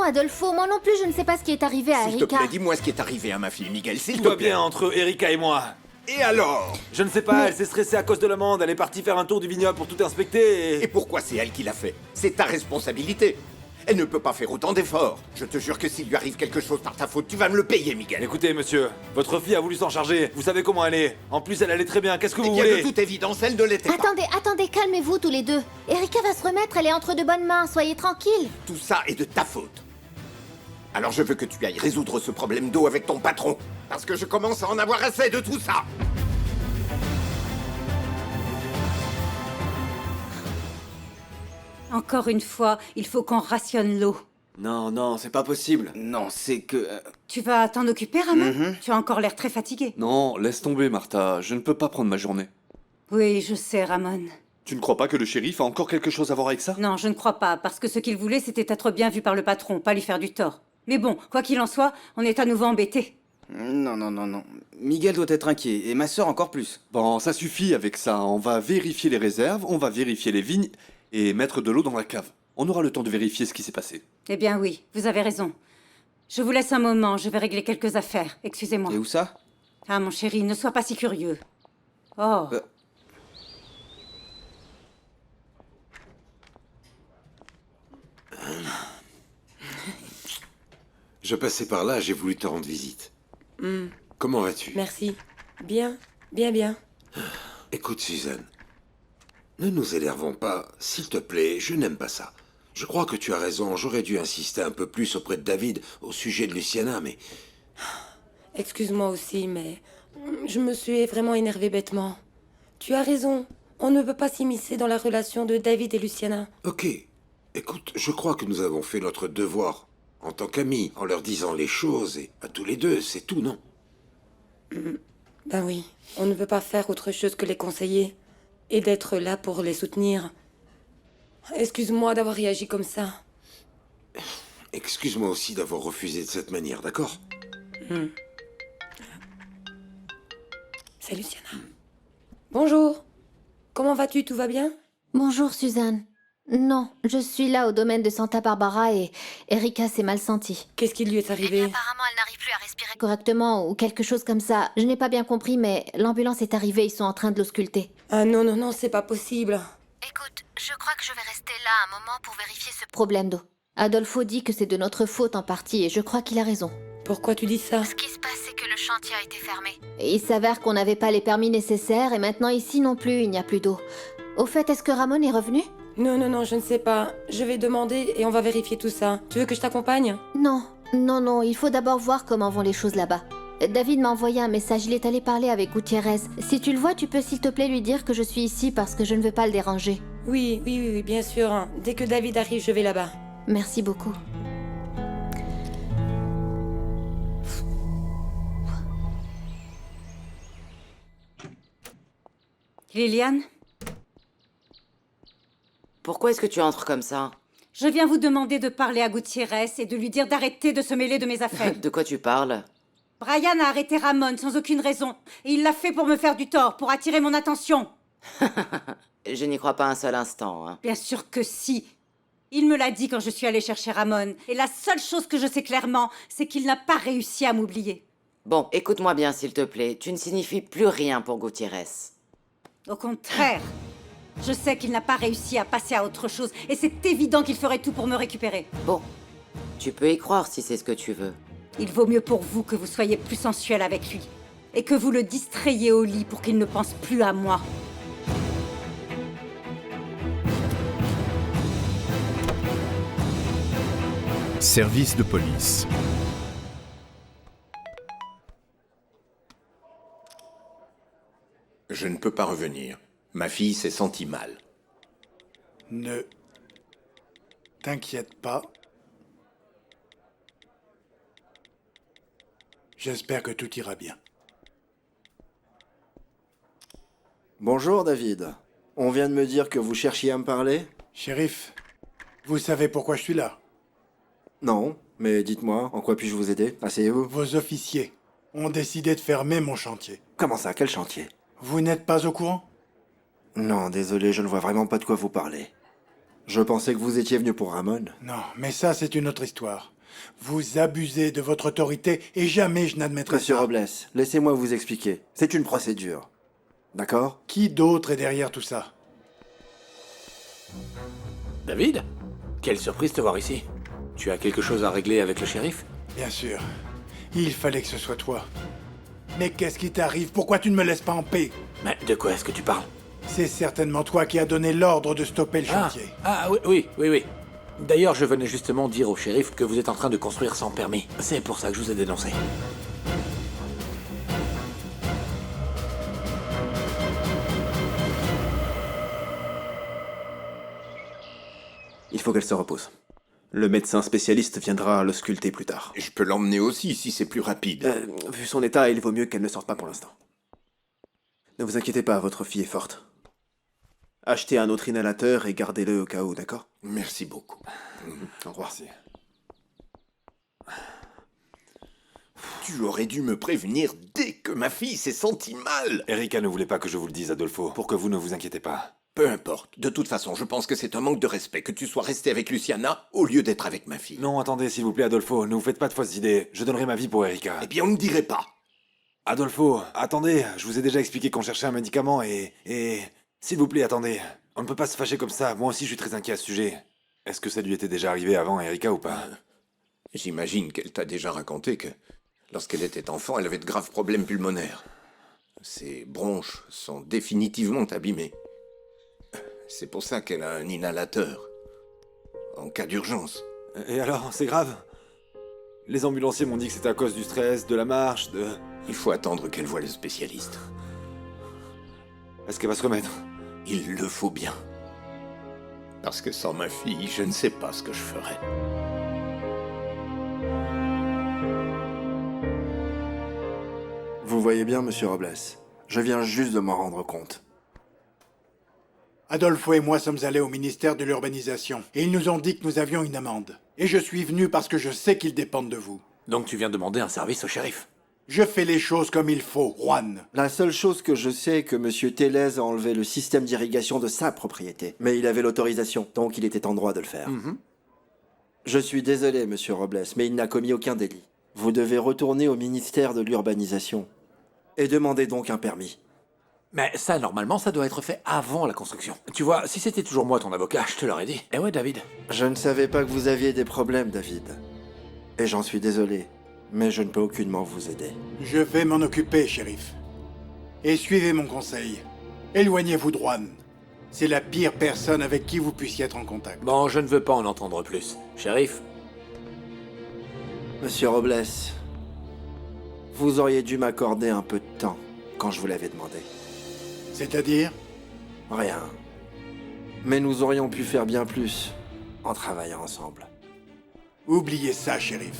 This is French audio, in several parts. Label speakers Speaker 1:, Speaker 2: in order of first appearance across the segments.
Speaker 1: Adolfo, moi non plus je ne sais pas ce qui est arrivé à
Speaker 2: S'il te
Speaker 1: Erika.
Speaker 2: plaît, dis-moi ce qui est arrivé à ma fille, Miguel, s'il
Speaker 3: Tout
Speaker 2: te
Speaker 3: va
Speaker 2: plaît.
Speaker 3: bien entre Erika et moi.
Speaker 2: Et alors?
Speaker 3: Je ne sais pas, elle s'est stressée à cause de l'amende, elle est partie faire un tour du vignoble pour tout inspecter
Speaker 2: Et pourquoi c'est elle qui l'a fait? C'est ta responsabilité. Elle ne peut pas faire autant d'efforts. Je te jure que s'il lui arrive quelque chose par ta faute, tu vas me le payer, Miguel.
Speaker 3: Écoutez, monsieur, votre fille a voulu s'en charger. Vous savez comment elle est. En plus, elle allait très bien. Qu'est-ce que
Speaker 2: Eh
Speaker 3: vous
Speaker 2: bien,
Speaker 3: voulez?
Speaker 2: de toute évidence, elle ne l'était pas.
Speaker 1: Attendez, calmez-vous tous les deux. Erika va se remettre, elle est entre de bonnes mains, soyez tranquilles.
Speaker 2: Tout ça est de ta faute. Alors je veux que tu ailles résoudre ce problème d'eau avec ton patron. Parce que je commence à en avoir assez de tout ça.
Speaker 4: Encore une fois, il faut qu'on rationne l'eau.
Speaker 5: Non, non, c'est pas possible.
Speaker 6: Non, c'est que...
Speaker 4: Tu vas t'en occuper, Ramon? Tu as encore l'air très fatigué.
Speaker 5: Non, laisse tomber, Martha. Je ne peux pas prendre ma journée.
Speaker 4: Oui, je sais, Ramon.
Speaker 5: Tu ne crois pas que le shérif a encore quelque chose à voir avec ça?
Speaker 4: Non, je ne crois pas, parce que ce qu'il voulait, c'était être bien vu par le patron, pas lui faire du tort. Mais bon, quoi qu'il en soit, on est à nouveau embêtés.
Speaker 6: Non, non, non, non. Miguel doit être inquiet, et ma sœur encore plus.
Speaker 5: Bon, ça suffit avec ça. On va vérifier les réserves, on va vérifier les vignes et mettre de l'eau dans la cave. On aura le temps de vérifier ce qui s'est passé.
Speaker 4: Eh bien oui, vous avez raison. Je vous laisse un moment, je vais régler quelques affaires. Excusez-moi.
Speaker 6: Et où ça?
Speaker 4: Ah, mon chéri, ne sois pas si curieux. Oh.
Speaker 7: Je passais par là, j'ai voulu te rendre visite. Comment vas-tu?
Speaker 8: Merci. Bien, bien, bien.
Speaker 7: Écoute, Suzanne. Ne nous énervons pas, s'il te plaît, je n'aime pas ça. Je crois que tu as raison, j'aurais dû insister un peu plus auprès de David au sujet de Luciana, mais...
Speaker 8: Excuse-moi aussi, mais je me suis vraiment énervée bêtement. Tu as raison. On ne peut pas s'immiscer dans la relation de David et Luciana.
Speaker 7: Ok. Écoute, je crois que nous avons fait notre devoir en tant qu'amis, en leur disant les choses, et à tous les deux, c'est tout, non?
Speaker 8: Ben oui, on ne peut pas faire autre chose que les conseiller et d'être là pour les soutenir. Excuse-moi d'avoir réagi comme ça.
Speaker 7: Excuse-moi aussi d'avoir refusé de cette manière, d'accord?
Speaker 8: C'est Luciana. Bonjour. Comment vas-tu? Tout va bien?
Speaker 1: Bonjour Suzanne. Non, je suis là au domaine de Santa Barbara et Erika s'est mal sentie.
Speaker 8: Qu'est-ce qui lui est arrivé?
Speaker 1: Apparemment, elle n'arrive plus à respirer correctement ou quelque chose comme ça. Je n'ai pas bien compris, mais l'ambulance est arrivée, ils sont en train de l'ausculter.
Speaker 8: Ah non, non, non, c'est pas possible.
Speaker 1: Écoute, je crois que je vais rester là un moment pour vérifier ce problème d'eau. Adolfo dit que c'est de notre faute en partie et je crois qu'il a raison.
Speaker 8: Pourquoi tu dis ça?
Speaker 1: Ce qui se passe, c'est que le chantier a été fermé. Et il s'avère qu'on n'avait pas les permis nécessaires et maintenant ici non plus, il n'y a plus d'eau. Au fait, est-ce que Ramon est revenu?
Speaker 8: Non, non, non, je ne sais pas. Je vais demander et on va vérifier tout ça. Tu veux que je t'accompagne?
Speaker 1: Non, non, il faut d'abord voir comment vont les choses là-bas. David m'a envoyé un message, il est allé parler avec Gutiérrez. Si tu le vois, tu peux s'il te plaît lui dire que je suis ici parce que je ne veux pas le déranger.
Speaker 8: Oui, oui, oui, oui, bien sûr. Dès que David arrive, je vais là-bas.
Speaker 1: Merci beaucoup.
Speaker 4: Liliane,
Speaker 9: Pourquoi est-ce que tu entres comme ça?
Speaker 4: je viens vous demander de parler à Gutiérrez et de lui dire d'arrêter de se mêler de mes affaires.
Speaker 9: De quoi tu parles?
Speaker 4: Brian a arrêté Ramon sans aucune raison. Et il l'a fait pour me faire du tort, pour attirer mon attention.
Speaker 9: Je n'y crois pas un seul instant, hein.
Speaker 4: Bien sûr que si. Il me l'a dit quand je suis allée chercher Ramon. Et la seule chose que je sais clairement, c'est qu'il n'a pas réussi à m'oublier.
Speaker 9: Bon, écoute-moi bien, s'il te plaît. Tu ne signifies plus rien pour Gutiérrez.
Speaker 4: Au contraire, je sais qu'il n'a pas réussi à passer à autre chose. Et c'est évident qu'il ferait tout pour me récupérer.
Speaker 9: Bon, tu peux y croire si c'est ce que tu veux.
Speaker 4: Il vaut mieux pour vous que vous soyez plus sensuel avec lui. Et que vous le distrayiez au lit pour qu'il ne pense plus à moi.
Speaker 10: Service de police.
Speaker 2: Je ne peux pas revenir. Ma fille s'est sentie mal.
Speaker 11: Ne t'inquiète pas. J'espère que tout ira bien.
Speaker 12: Bonjour David. On vient de me dire que vous cherchiez à me parler?
Speaker 11: Shérif, vous savez pourquoi je suis là?
Speaker 12: Non, mais dites-moi, en quoi puis-je vous aider? Asseyez-vous.
Speaker 11: Vos officiers ont décidé de fermer mon chantier.
Speaker 12: Comment ça? Quel chantier?
Speaker 11: Vous n'êtes pas au courant?
Speaker 12: Non, désolé, je ne vois vraiment pas de quoi vous parlez. Je pensais que vous étiez venu pour Ramon.
Speaker 11: Non, mais ça c'est une autre histoire. Vous abusez de votre autorité et jamais je n'admettrai
Speaker 12: Monsieur
Speaker 11: ça.
Speaker 12: Robles, laissez-moi vous expliquer. C'est une procédure. D'accord?
Speaker 11: Qui d'autre est derrière tout ça?
Speaker 13: David? Quelle surprise de te voir ici. Tu as quelque chose à régler avec le shérif?
Speaker 11: Bien sûr. Il fallait que ce soit toi. Mais qu'est-ce qui t'arrive? Pourquoi tu ne me laisses pas en paix?
Speaker 13: Mais de quoi est-ce que tu parles?
Speaker 11: C'est certainement toi qui as donné l'ordre de stopper le chantier.
Speaker 13: Oui. D'ailleurs, je venais justement dire au shérif que vous êtes en train de construire sans permis. C'est pour ça que je vous ai dénoncé.
Speaker 5: Il faut qu'elle se repose. Le médecin spécialiste viendra le sculpter plus tard.
Speaker 2: Je peux l'emmener aussi si c'est plus rapide.
Speaker 5: Vu son état, il vaut mieux qu'elle ne sorte pas pour l'instant. Ne vous inquiétez pas, votre fille est forte. Achetez un autre inhalateur et gardez-le au cas où, d'accord?
Speaker 2: Merci beaucoup.
Speaker 5: Au revoir.
Speaker 2: Tu aurais dû me prévenir dès que ma fille s'est sentie mal.
Speaker 3: Erika ne voulait pas que je vous le dise, Adolfo, pour que vous ne vous inquiétez pas.
Speaker 2: Peu importe. De toute façon, je pense que c'est un manque de respect que tu sois resté avec Luciana au lieu d'être avec ma fille.
Speaker 3: Non, attendez, s'il vous plaît, Adolfo, ne vous faites pas de fausses idées. Je donnerai ma vie pour Erika.
Speaker 2: Eh bien, on ne dirait pas.
Speaker 3: Adolfo, attendez, je vous ai déjà expliqué qu'on cherchait un médicament et... S'il vous plaît, attendez. On ne peut pas se fâcher comme ça, moi aussi je suis très inquiet à ce sujet. Est-ce que ça lui était déjà arrivé avant, Erika, ou pas?
Speaker 2: J'imagine qu'elle t'a déjà raconté que, lorsqu'elle était enfant, elle avait de graves problèmes pulmonaires. Ses bronches sont définitivement abîmées. C'est pour ça qu'elle a un inhalateur. En cas d'urgence.
Speaker 3: Et alors, c'est grave? Les ambulanciers m'ont dit que c'était à cause du stress, de la marche, de...
Speaker 2: Il faut attendre qu'elle voie le spécialiste.
Speaker 3: Est-ce qu'elle va se remettre?
Speaker 2: Il le faut bien. Parce que sans ma fille, je ne sais pas ce que je ferais.
Speaker 12: Vous voyez bien, monsieur Robles. Je viens juste de m'en rendre compte.
Speaker 11: Adolfo et moi sommes allés au ministère de l'Urbanisation et ils nous ont dit que nous avions une amende. Et je suis venu parce que je sais qu'ils dépendent de vous.
Speaker 13: Donc tu viens demander un service au shérif?
Speaker 11: Je fais les choses comme il faut, Juan.
Speaker 12: La seule chose que je sais est que monsieur Tellez a enlevé le système d'irrigation de sa propriété. Mais il avait l'autorisation, donc il était en droit de le faire. Je suis désolé, monsieur Robles, mais il n'a commis aucun délit. Vous devez retourner au ministère de l'Urbanisation et demander donc un permis.
Speaker 13: Mais ça, normalement, ça doit être fait avant la construction. Tu vois, si c'était toujours moi ton avocat, je te l'aurais dit. Eh ouais, David.
Speaker 12: Je ne savais pas que vous aviez des problèmes, David. Et j'en suis désolé, mais je ne peux aucunement vous aider.
Speaker 11: Je vais m'en occuper, shérif. Et suivez mon conseil. Éloignez-vous de Juan. C'est la pire personne avec qui vous puissiez être en contact.
Speaker 13: Bon, je ne veux pas en entendre plus. Shérif?
Speaker 12: Monsieur Robles, vous auriez dû m'accorder un peu de temps quand je vous l'avais demandé.
Speaker 11: C'est-à-dire?
Speaker 12: Rien. Mais nous aurions pu faire bien plus en travaillant ensemble.
Speaker 11: Oubliez ça, shérif.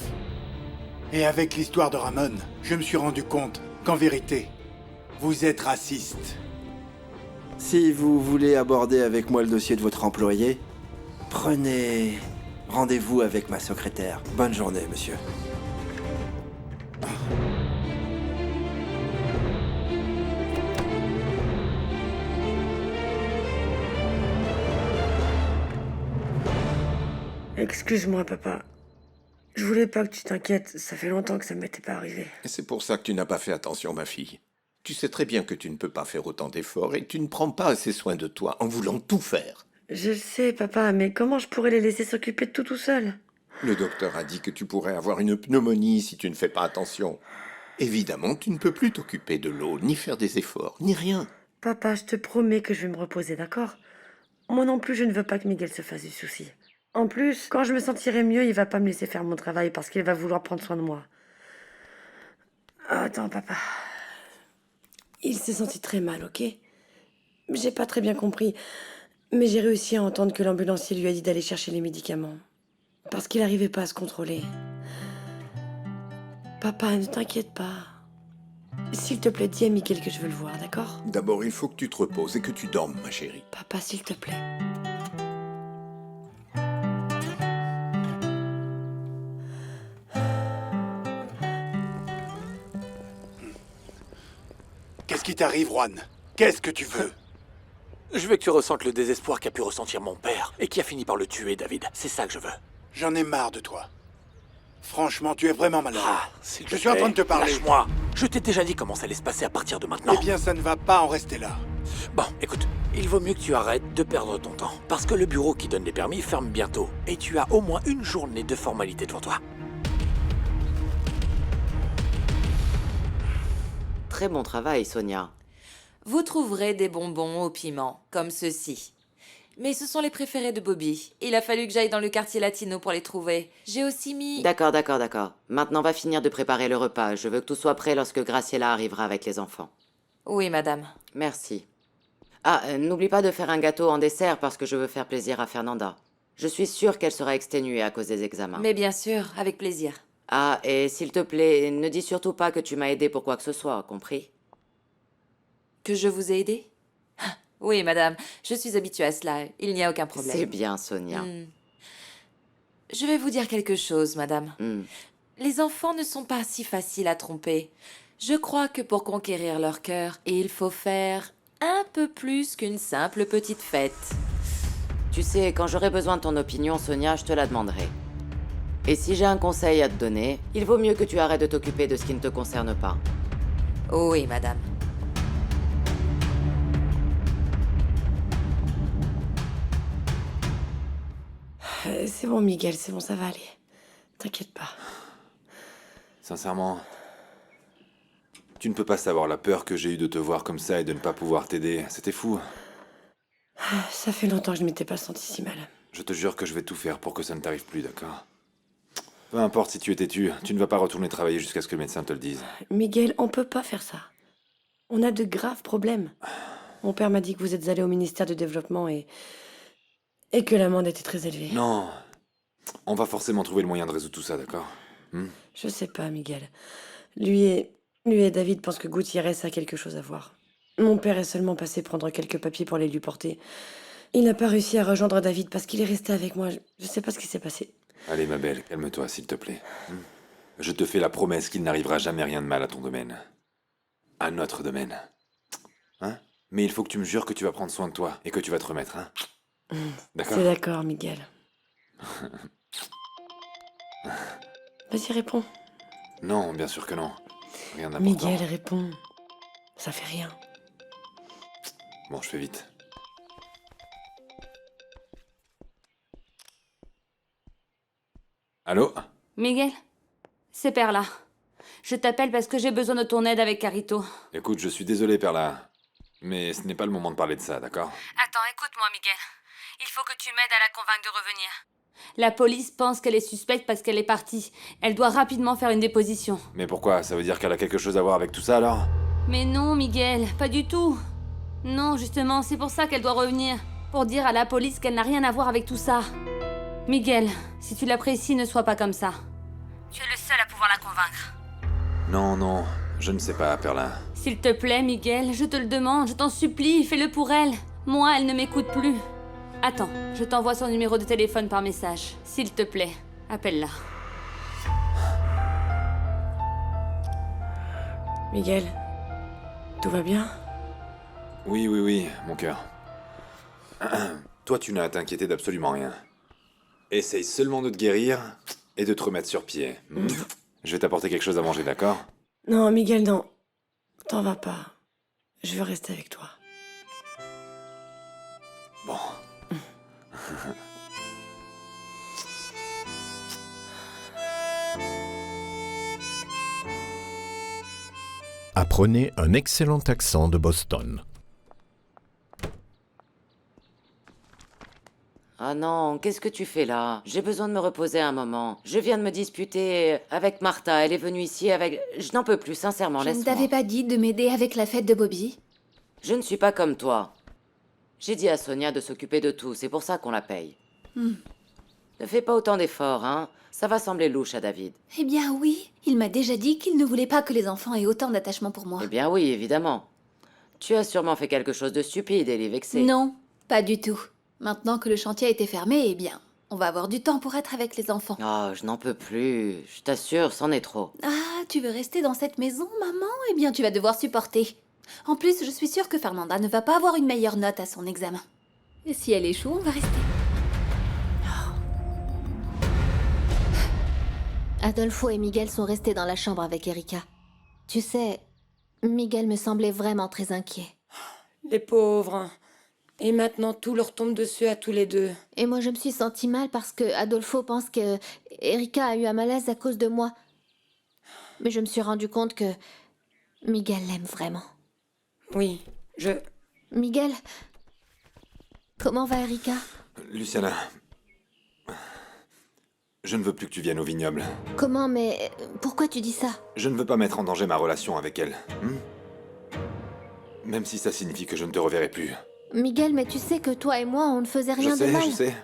Speaker 11: Et avec l'histoire de Ramon, je me suis rendu compte qu'en vérité, vous êtes raciste.
Speaker 12: Si vous voulez aborder avec moi le dossier de votre employé, prenez rendez-vous avec ma secrétaire. Bonne journée, monsieur.
Speaker 8: Excuse-moi, papa. Je voulais pas que tu t'inquiètes, ça fait longtemps que ça m'était pas arrivé.
Speaker 2: Et c'est pour ça que tu n'as pas fait attention, ma fille. Tu sais très bien que tu ne peux pas faire autant d'efforts et que tu ne prends pas assez soin de toi en voulant tout faire.
Speaker 8: Je sais, papa, mais comment je pourrais les laisser s'occuper de tout seul?
Speaker 2: Le docteur a dit que tu pourrais avoir une pneumonie si tu ne fais pas attention. Évidemment, tu ne peux plus t'occuper de l'eau, ni faire des efforts, ni rien.
Speaker 8: Papa, je te promets que je vais me reposer, d'accord? Moi non plus, je ne veux pas que Miguel se fasse du souci. En plus, quand je me sentirai mieux, il va pas me laisser faire mon travail parce qu'il va vouloir prendre soin de moi. Attends, papa. Il s'est senti très mal, ok? J'ai pas très bien compris, mais j'ai réussi à entendre que l'ambulancier lui a dit d'aller chercher les médicaments. Parce qu'il n'arrivait pas à se contrôler. Papa, ne t'inquiète pas. S'il te plaît, dis à Miguel que je veux le voir, d'accord?
Speaker 2: D'abord, il faut que tu te reposes et que tu dormes, ma chérie.
Speaker 8: Papa, s'il te plaît.
Speaker 11: Qu'est-ce qui t'arrive, Juan? Qu'est-ce que tu veux?
Speaker 13: Je veux que tu ressentes le désespoir qu'a pu ressentir mon père et qui a fini par le tuer, David. C'est ça que je veux.
Speaker 11: J'en ai marre de toi. Franchement, tu es vraiment malheureux.
Speaker 13: S'il te
Speaker 11: Je suis en
Speaker 13: plaît,
Speaker 11: train de te parler.
Speaker 13: Lâche-moi. Je t'ai déjà dit comment ça allait se passer à partir de maintenant.
Speaker 11: Eh bien, ça ne va pas en rester là.
Speaker 13: Bon, écoute, il vaut mieux que tu arrêtes de perdre ton temps. Parce que le bureau qui donne les permis ferme bientôt. Et tu as au moins une journée de formalité devant toi.
Speaker 9: Très bon travail, Sonia.
Speaker 14: Vous trouverez des bonbons au piment, comme ceux-ci. Mais ce sont les préférés de Bobby. Il a fallu que j'aille dans le quartier latino pour les trouver. J'ai aussi mis...
Speaker 9: D'accord. Maintenant, va finir de préparer le repas. Je veux que tout soit prêt lorsque Graciela arrivera avec les enfants.
Speaker 14: Oui, madame.
Speaker 9: Merci. Ah, n'oublie pas de faire un gâteau en dessert parce que je veux faire plaisir à Fernanda. Je suis sûre qu'elle sera exténuée à cause des examens.
Speaker 14: Mais bien sûr, avec plaisir.
Speaker 9: Ah, et s'il te plaît, ne dis surtout pas que tu m'as aidé pour quoi que ce soit, compris?
Speaker 14: Que je vous ai aidé? Oui, madame, je suis habituée à cela. Il n'y a aucun problème.
Speaker 9: C'est bien, Sonia.
Speaker 14: Je vais vous dire quelque chose, madame. Les enfants ne sont pas si faciles à tromper. Je crois que pour conquérir leur cœur, il faut faire un peu plus qu'une simple petite fête.
Speaker 9: Tu sais, quand j'aurai besoin de ton opinion, Sonia, je te la demanderai. Et si j'ai un conseil à te donner, il vaut mieux que tu arrêtes de t'occuper de ce qui ne te concerne pas.
Speaker 14: Oui, madame.
Speaker 8: C'est bon, Miguel, c'est bon, ça va aller. T'inquiète pas.
Speaker 3: Sincèrement, tu ne peux pas savoir la peur que j'ai eue de te voir comme ça et de ne pas pouvoir t'aider. C'était fou.
Speaker 8: Ça fait longtemps que je m'étais pas senti si mal.
Speaker 3: Je te jure que je vais tout faire pour que ça ne t'arrive plus, d'accord? Peu importe si tu es têtu, tu ne vas pas retourner travailler jusqu'à ce que le médecin te le dise.
Speaker 8: Miguel, on peut pas faire ça. On a de graves problèmes. Mon père m'a dit que vous êtes allé au ministère du Développement et que l'amende était très élevée.
Speaker 3: Non, on va forcément trouver le moyen de résoudre tout ça, d'accord?
Speaker 8: Je sais pas, Miguel. Lui et David pensent que Gutiérrez a quelque chose à voir. Mon père est seulement passé prendre quelques papiers pour les lui porter. Il n'a pas réussi à rejoindre David parce qu'il est resté avec moi. Je sais pas ce qui s'est passé.
Speaker 3: Allez, ma belle, calme-toi, s'il te plaît. Je te fais la promesse qu'il n'arrivera jamais rien de mal à ton domaine. À notre domaine. Hein? Mais il faut que tu me jures que tu vas prendre soin de toi et que tu vas te remettre, hein? D'accord?
Speaker 8: C'est d'accord, Miguel. Vas-y, réponds.
Speaker 3: Non, bien sûr que non. Rien d'important.
Speaker 8: Miguel, réponds. Ça fait rien.
Speaker 3: Bon, je fais vite. Allô?
Speaker 15: Miguel, c'est Perla. Je t'appelle parce que j'ai besoin de ton aide avec Carito.
Speaker 3: Écoute, je suis désolé, Perla. Mais ce n'est pas le moment de parler de ça, d'accord?
Speaker 15: Attends, écoute-moi, Miguel. Il faut que tu m'aides à la convaincre de revenir. La police pense qu'elle est suspecte parce qu'elle est partie. Elle doit rapidement faire une déposition.
Speaker 3: Mais pourquoi? Ça veut dire qu'elle a quelque chose à voir avec tout ça, alors?
Speaker 15: Mais non, Miguel, pas du tout. Non, justement, c'est pour ça qu'elle doit revenir. Pour dire à la police qu'elle n'a rien à voir avec tout ça. Miguel, si tu l'apprécies, ne sois pas comme ça. Tu es le seul à pouvoir la convaincre.
Speaker 3: Non, je ne sais pas, Perla.
Speaker 15: S'il te plaît, Miguel, je te le demande, je t'en supplie, fais-le pour elle. Moi, elle ne m'écoute plus. Attends, je t'envoie son numéro de téléphone par message. S'il te plaît, appelle-la.
Speaker 8: Miguel, tout va bien?
Speaker 3: Oui, mon cœur. Toi, tu n'as à t'inquiéter d'absolument rien. Essaye seulement de te guérir et de te remettre sur pied. Je vais t'apporter quelque chose à manger, d'accord?
Speaker 8: Non, Miguel, non. T'en vas pas. Je veux rester avec toi.
Speaker 3: Bon.
Speaker 10: Apprenez un excellent accent de Boston.
Speaker 9: Ah non, qu'est-ce que tu fais là? J'ai besoin de me reposer un moment. Je viens de me disputer avec Martha. Elle est venue ici avec... Je n'en peux plus, sincèrement,
Speaker 1: Je ne
Speaker 9: laisse-moi.
Speaker 1: t'avais pas dit de m'aider avec la fête de Bobby?
Speaker 9: Je ne suis pas comme toi. J'ai dit à Sonia de s'occuper de tout, c'est pour ça qu'on la paye. Ne fais pas autant d'efforts, hein. Ça va sembler louche à David.
Speaker 1: Eh bien oui, il m'a déjà dit qu'il ne voulait pas que les enfants aient autant d'attachement pour moi.
Speaker 9: Eh bien oui, évidemment. Tu as sûrement fait quelque chose de stupide, Ellie, vexée.
Speaker 1: Non, pas du tout. Maintenant que le chantier a été fermé, eh bien, on va avoir du temps pour être avec les enfants.
Speaker 9: Oh, je n'en peux plus. Je t'assure, c'en est trop.
Speaker 1: Ah, tu veux rester dans cette maison, maman? Eh bien, tu vas devoir supporter. En plus, je suis sûre que Fernanda ne va pas avoir une meilleure note à son examen. Et si elle échoue, on va rester. Adolfo et Miguel sont restés dans la chambre avec Erika. Tu sais, Miguel me semblait vraiment très inquiet.
Speaker 8: Les pauvres. Et maintenant, tout leur tombe dessus à tous les deux.
Speaker 1: Et moi, je me suis sentie mal parce que Adolfo pense que Erika a eu un malaise à cause de moi. Mais je me suis rendu compte que Miguel l'aime vraiment.
Speaker 8: Oui,
Speaker 1: Miguel, comment va Erika?
Speaker 3: Luciana, je ne veux plus que tu viennes au vignoble.
Speaker 1: Comment, mais pourquoi tu dis ça?
Speaker 3: Je ne veux pas mettre en danger ma relation avec elle. Même si ça signifie que je ne te reverrai plus.
Speaker 1: Miguel, mais tu sais que toi et moi, on ne faisait rien de mal.
Speaker 3: Je sais.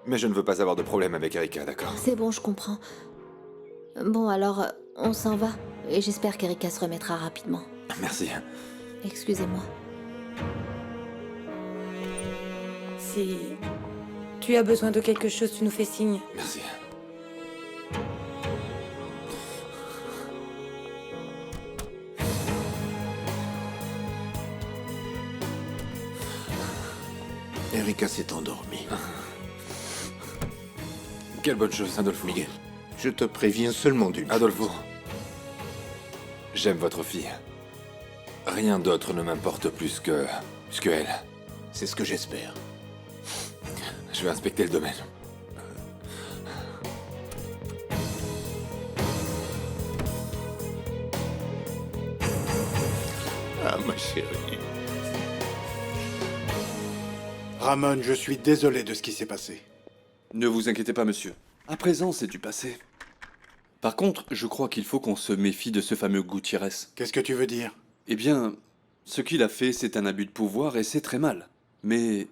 Speaker 3: Mais je ne veux pas avoir de problème avec Erika, d'accord?
Speaker 1: C'est bon, je comprends. Bon, alors, on s'en va. Et j'espère qu'Erika se remettra rapidement.
Speaker 3: Merci.
Speaker 1: Excusez-moi.
Speaker 8: Si tu as besoin de quelque chose, tu nous fais signe.
Speaker 3: Merci.
Speaker 2: Erika s'est endormie.
Speaker 3: Quelle bonne chose, Adolfo.
Speaker 2: Miguel, je te préviens seulement d'une
Speaker 3: Adolfo, j'aime votre fille. Rien d'autre ne m'importe plus que elle.
Speaker 2: C'est ce que j'espère.
Speaker 3: Je vais inspecter le domaine.
Speaker 2: Ah, ma chérie.
Speaker 11: Ramon, je suis désolé de ce qui s'est passé.
Speaker 16: Ne vous inquiétez pas, monsieur. À présent, c'est du passé. Par contre, je crois qu'il faut qu'on se méfie de ce fameux Gutiérrez.
Speaker 11: Qu'est-ce que tu veux dire?
Speaker 16: Eh bien, ce qu'il a fait, c'est un abus de pouvoir et c'est très mal. Mais,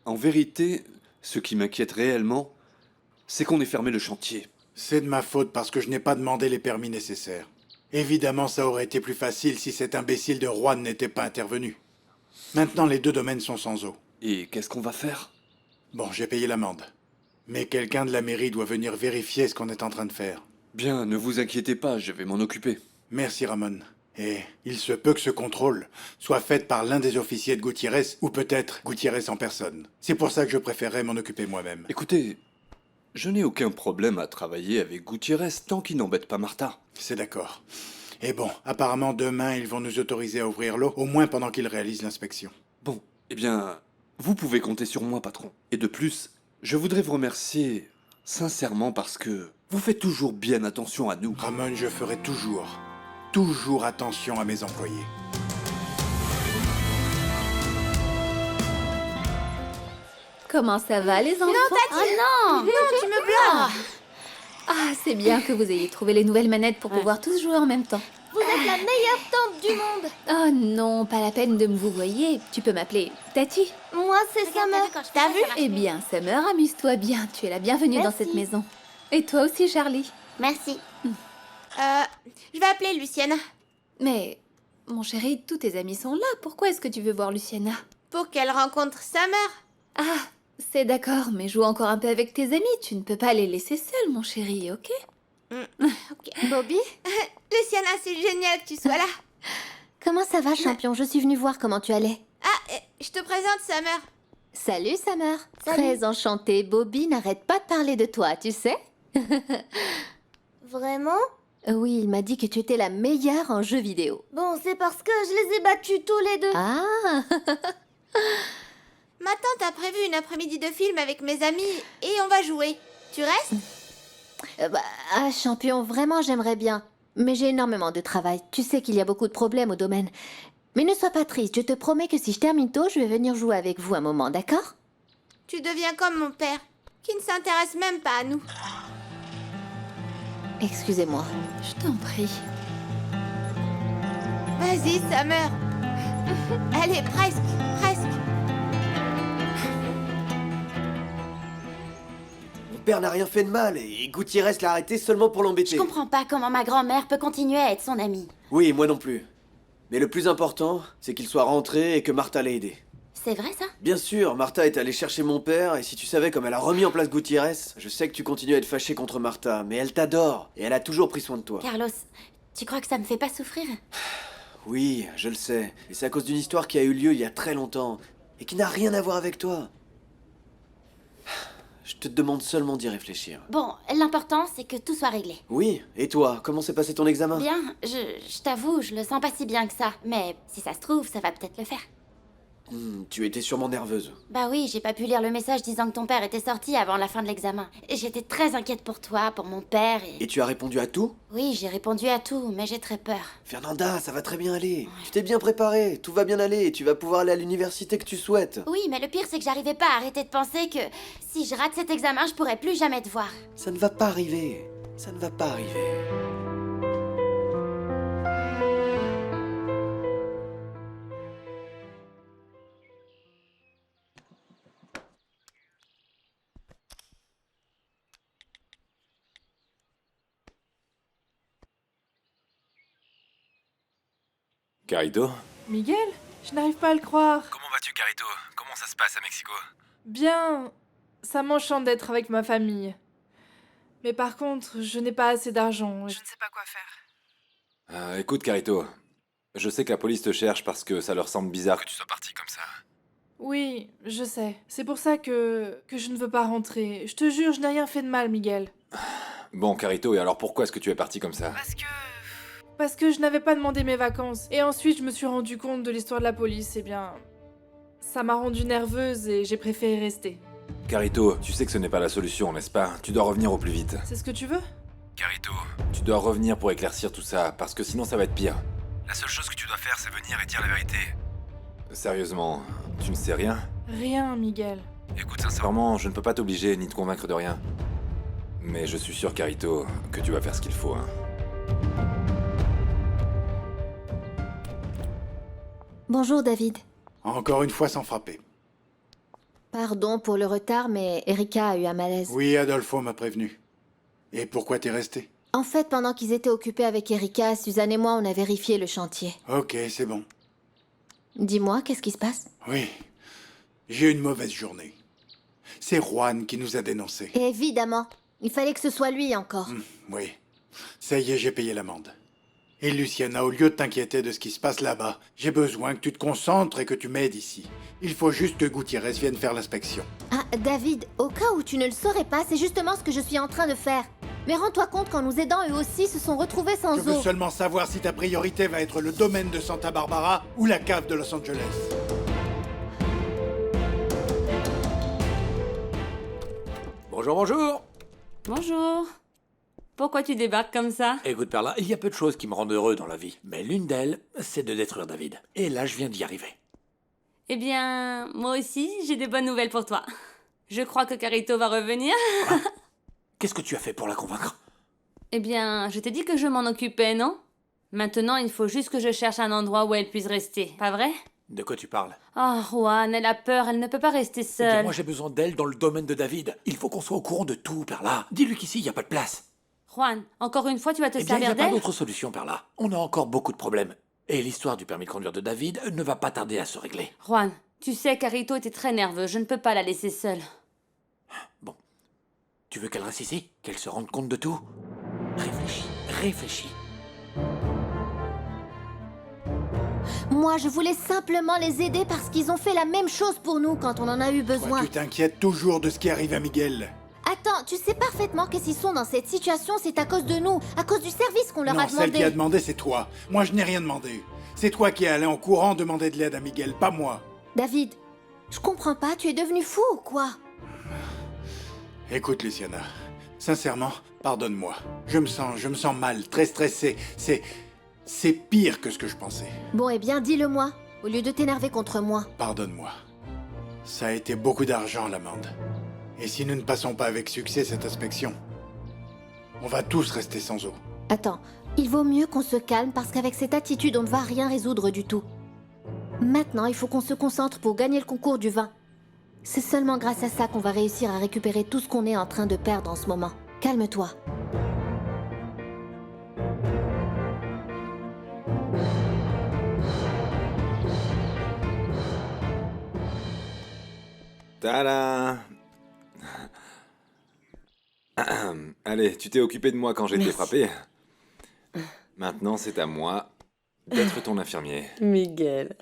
Speaker 16: en vérité, ce qui m'inquiète réellement, c'est qu'on ait fermé le chantier.
Speaker 11: C'est de ma faute parce que je n'ai pas demandé les permis nécessaires. Évidemment, ça aurait été plus facile si cet imbécile de Juan n'était pas intervenu. Maintenant, les deux domaines sont sans eau.
Speaker 16: Et qu'est-ce qu'on va faire?
Speaker 11: Bon, j'ai payé l'amende. Mais quelqu'un de la mairie doit venir vérifier ce qu'on est en train de faire.
Speaker 16: Bien, ne vous inquiétez pas, je vais m'en occuper.
Speaker 11: Merci, Ramon. Et il se peut que ce contrôle soit fait par l'un des officiers de Gutiérrez, ou peut-être Gutiérrez en personne. C'est pour ça que je préférerais m'en occuper moi-même.
Speaker 16: Écoutez, je n'ai aucun problème à travailler avec Gutiérrez tant qu'il n'embête pas Martha.
Speaker 11: C'est d'accord. Et bon, apparemment demain, ils vont nous autoriser à ouvrir l'eau, au moins pendant qu'ils réalisent l'inspection.
Speaker 16: Bon, eh bien, vous pouvez compter sur moi, patron. Et de plus, je voudrais vous remercier sincèrement parce que vous faites toujours bien attention à nous.
Speaker 11: Ramon, je ferai toujours attention à mes employés.
Speaker 17: Comment ça va, les enfants?
Speaker 18: Non, Tati!
Speaker 17: Oh non!
Speaker 18: Non, tu me bloques!
Speaker 17: Ah, c'est bien que vous ayez trouvé les nouvelles manettes pour pouvoir tous jouer en même temps.
Speaker 18: Vous êtes la meilleure tante du monde!
Speaker 17: Oh non, pas la peine de me vous voyer. Tu peux m'appeler Tati.
Speaker 18: Moi, c'est Summer. T'as vu?
Speaker 17: Eh bien, Summer, amuse-toi bien. Tu es la bienvenue dans cette maison. Et toi aussi, Charlie.
Speaker 18: Merci. Je vais appeler Luciana.
Speaker 17: Mais, mon chéri, tous tes amis sont là. Pourquoi est-ce que tu veux voir Luciana?
Speaker 18: Pour qu'elle rencontre Summer.
Speaker 17: Ah, c'est d'accord, mais joue encore un peu avec tes amis. Tu ne peux pas les laisser seuls, mon chéri, ok?
Speaker 18: Ok. Bobby? Luciana, c'est génial que tu sois là.
Speaker 1: Comment ça va, champion? Je suis venue voir comment tu allais.
Speaker 18: Ah, je te présente Summer.
Speaker 1: Salut, Summer.
Speaker 18: Salut.
Speaker 1: Très enchantée. Bobby n'arrête pas de parler de toi, tu sais?
Speaker 18: Vraiment?
Speaker 1: Oui, il m'a dit que tu étais la meilleure en jeux vidéo.
Speaker 18: Bon, c'est parce que je les ai battus tous les deux.
Speaker 1: Ah.
Speaker 18: Ma tante a prévu une après-midi de film avec mes amis et on va jouer. Tu restes?
Speaker 1: Champion, vraiment j'aimerais bien. Mais j'ai énormément de travail. Tu sais qu'il y a beaucoup de problèmes au domaine. Mais ne sois pas triste, je te promets que si je termine tôt, je vais venir jouer avec vous un moment, d'accord?
Speaker 18: Tu deviens comme mon père, qui ne s'intéresse même pas à nous.
Speaker 1: Excusez-moi.
Speaker 17: Je t'en prie.
Speaker 18: Vas-y, Summer. Allez, presque.
Speaker 5: Mon père n'a rien fait de mal et Gutiérrez l'a arrêté seulement pour l'embêter.
Speaker 19: Je comprends pas comment ma grand-mère peut continuer à être son amie.
Speaker 5: Oui, moi non plus. Mais le plus important, c'est qu'il soit rentré et que Martha l'ait aidé.
Speaker 19: C'est vrai ça?
Speaker 5: Bien sûr, Martha est allée chercher mon père, et si tu savais comme elle a remis en place Gutiérrez, je sais que tu continues à être fâché contre Martha, mais elle t'adore, et elle a toujours pris soin de toi.
Speaker 19: Carlos, tu crois que ça me fait pas souffrir?
Speaker 5: Oui, je le sais, et c'est à cause d'une histoire qui a eu lieu il y a très longtemps, et qui n'a rien à voir avec toi. Je te demande seulement d'y réfléchir.
Speaker 19: Bon, l'important, c'est que tout soit réglé.
Speaker 5: Oui, et toi, comment s'est passé ton examen?
Speaker 19: Bien, je t'avoue, je le sens pas si bien que ça. Mais si ça se trouve, ça va peut-être le faire.
Speaker 5: Tu étais sûrement nerveuse.
Speaker 19: Bah oui, j'ai pas pu lire le message disant que ton père était sorti avant la fin de l'examen. Et j'étais très inquiète pour toi, pour mon père et...
Speaker 5: Et tu as répondu à tout?
Speaker 19: Oui, j'ai répondu à tout, mais j'ai très peur.
Speaker 5: Fernanda, ça va très bien aller. Tu t'es bien préparée, tout va bien aller et tu vas pouvoir aller à l'université que tu souhaites.
Speaker 19: Oui, mais le pire, c'est que j'arrivais pas à arrêter de penser que si je rate cet examen, je pourrais plus jamais te voir.
Speaker 5: Ça ne va pas arriver. Ça ne va pas arriver.
Speaker 3: Carito?
Speaker 20: Miguel? Je n'arrive pas à le croire.
Speaker 3: Comment vas-tu, Carito? Comment ça se passe à Mexico?
Speaker 20: Bien, ça m'enchante d'être avec ma famille. Mais par contre, je n'ai pas assez d'argent. Je ne sais pas quoi faire.
Speaker 3: Écoute, Carito, je sais que la police te cherche parce que ça leur semble bizarre que tu sois parti comme ça.
Speaker 20: Oui, je sais. C'est pour ça que je ne veux pas rentrer. Je te jure, je n'ai rien fait de mal, Miguel.
Speaker 3: Bon, Carito, et alors pourquoi est-ce que tu es parti comme ça?
Speaker 20: Parce que je n'avais pas demandé mes vacances. Et ensuite, je me suis rendu compte de l'histoire de la police. Eh bien, ça m'a rendue nerveuse et j'ai préféré rester.
Speaker 3: Carito, tu sais que ce n'est pas la solution, n'est-ce pas? Tu dois revenir au plus vite.
Speaker 20: C'est ce que tu veux?
Speaker 3: Carito, tu dois revenir pour éclaircir tout ça, parce que sinon ça va être pire. La seule chose que tu dois faire, c'est venir et dire la vérité. Sérieusement, tu ne sais rien?
Speaker 20: Rien, Miguel.
Speaker 3: Écoute, sincèrement, je ne peux pas t'obliger ni te convaincre de rien. Mais je suis sûr, Carito, que tu vas faire ce qu'il faut, hein.
Speaker 1: Bonjour, David.
Speaker 11: Encore une fois sans frapper.
Speaker 1: Pardon pour le retard, mais Erika a eu un malaise.
Speaker 11: Oui, Adolfo m'a prévenu. Et pourquoi t'es resté?
Speaker 1: En fait, pendant qu'ils étaient occupés avec Erika, Suzanne et moi, on a vérifié le chantier.
Speaker 11: Ok, c'est bon.
Speaker 1: Dis-moi, qu'est-ce qui se passe?
Speaker 11: Oui, j'ai eu une mauvaise journée. C'est Juan qui nous a dénoncés.
Speaker 1: Évidemment. Il fallait que ce soit lui encore.
Speaker 11: Oui. Ça y est, j'ai payé l'amende. Et Luciana, au lieu de t'inquiéter de ce qui se passe là-bas, j'ai besoin que tu te concentres et que tu m'aides ici. Il faut juste que Gutiérrez vienne faire l'inspection.
Speaker 1: Ah, David, au cas où tu ne le saurais pas, c'est justement ce que je suis en train de faire. Mais rends-toi compte qu'en nous aidant, eux aussi se sont retrouvés sans
Speaker 11: Je veux
Speaker 1: eau.
Speaker 11: seulement savoir si ta priorité va être le domaine de Santa Barbara ou la cave de Los Angeles.
Speaker 13: Bonjour, bonjour.
Speaker 15: Bonjour. Pourquoi tu débarques comme ça?
Speaker 13: Écoute, Perla, il y a peu de choses qui me rendent heureux dans la vie. Mais l'une d'elles, c'est de détruire David. Et là, je viens d'y arriver.
Speaker 15: Eh bien, moi aussi, j'ai des bonnes nouvelles pour toi. Je crois que Carito va revenir.
Speaker 13: Qu'est-ce que tu as fait pour la convaincre?
Speaker 15: Eh bien, je t'ai dit que je m'en occupais, non? Maintenant, il faut juste que je cherche un endroit où elle puisse rester, pas vrai?
Speaker 13: De quoi tu parles?
Speaker 15: Oh, Juan, elle a peur, elle ne peut pas rester
Speaker 13: Eh bien,
Speaker 15: seule.
Speaker 13: moi, j'ai besoin d'elle dans le domaine de David. Il faut qu'on soit au courant de tout, Perla. Dis-lui qu'ici, il n'y a pas de place.
Speaker 15: Juan, encore une fois, tu vas te
Speaker 13: Eh bien, il n'y
Speaker 15: servir
Speaker 13: a pas
Speaker 15: d'elle?
Speaker 13: d'autre solution, Perla. On a encore beaucoup de problèmes. Et l'histoire du permis de conduire de David ne va pas tarder à se régler.
Speaker 15: Juan, tu sais, Carito était très nerveux, je ne peux pas la laisser seule.
Speaker 13: Tu veux qu'elle reste ici? Qu'elle se rende compte de tout? Réfléchis.
Speaker 1: Moi, je voulais simplement les aider parce qu'ils ont fait la même chose pour nous quand on en a eu besoin.
Speaker 11: Tu t'inquiètes toujours de ce qui arrive à Miguel.
Speaker 1: Attends, tu sais parfaitement que s'ils sont dans cette situation, c'est à cause de nous, à cause du service qu'on leur
Speaker 11: Non,
Speaker 1: a
Speaker 11: celle qui a
Speaker 1: demandé.
Speaker 11: demandé, c'est toi. Moi, je n'ai rien demandé. C'est toi qui es allé en courant demander de l'aide à Miguel, pas moi.
Speaker 1: David, je comprends pas, tu es devenu fou ou quoi?
Speaker 11: Écoute, Luciana, sincèrement, pardonne-moi. Je me sens mal, très stressé. C'est pire que ce que je pensais.
Speaker 1: Bon, eh bien, dis-le-moi, au lieu de t'énerver contre moi.
Speaker 11: Pardonne-moi. Ça a été beaucoup d'argent, l'amende. Et si nous ne passons pas avec succès cette inspection, on va tous rester sans eau.
Speaker 1: Attends, il vaut mieux qu'on se calme parce qu'avec cette attitude, on ne va rien résoudre du tout. Maintenant, il faut qu'on se concentre pour gagner le concours du vin. C'est seulement grâce à ça qu'on va réussir à récupérer tout ce qu'on est en train de perdre en ce moment. Calme-toi.
Speaker 3: Tada! Allez, tu t'es occupé de moi quand j'étais
Speaker 8: Merci.
Speaker 3: frappé. Maintenant, c'est à moi d'être ton infirmier.
Speaker 8: Miguel.